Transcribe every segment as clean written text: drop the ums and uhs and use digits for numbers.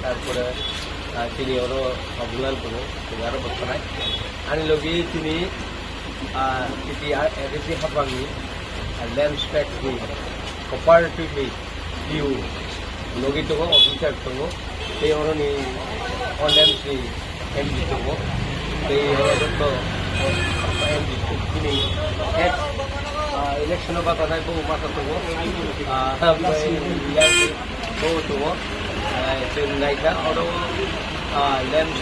তারপরে তিনি আরো অবদান করবো 11 বছর আনিলগি তিনি ADC Hapang land stack cooperative view logi to officer to they only on them see MD to they to MD তিনি head election of Atana to Mata to go to Nagar or land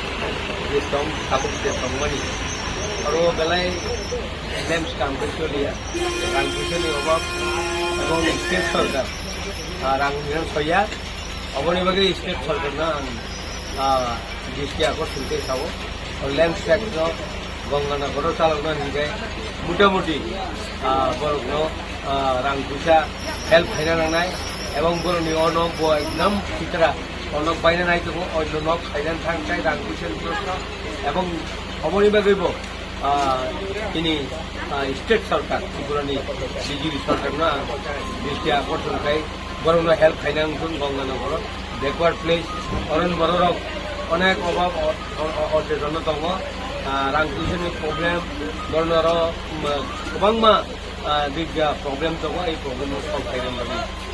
system support system money or belay লেন্স কাম্পিউটারিয়া কাম্পিউটারি অভাব এবং state সরকার রাংবিহান সয়া অবনিবাগে স্টেট সরকার না দৃষ্টি আকর্ষণকে খাব লেন্স ট্যাক্স গঙ্গানগর চালনা নিগায় মোটামুটি বরফ রাং পয়সা হেল্প ফাইনা নাंनाय এবং বরনি অনক একদম ফিতরা অনক বাইনা নাই তো অন্য নক ফাইনান থাকায় রাং পয়সা এবং অবনিবাগেব তিনি স্টেট সরকার ত্রিপুরানি বিজেপি সরকার না দৃষ্টি আকর্ষণকাই বরং help finance Ganganagar backward place অরণ বড়রক অনেক অভাব অচেতন দङ রাং পয়সাनि प्रब्लेम বরং আরো गोबां मा प्रब्लेम दङ এই प्रब्लेम सल्भ खालामनो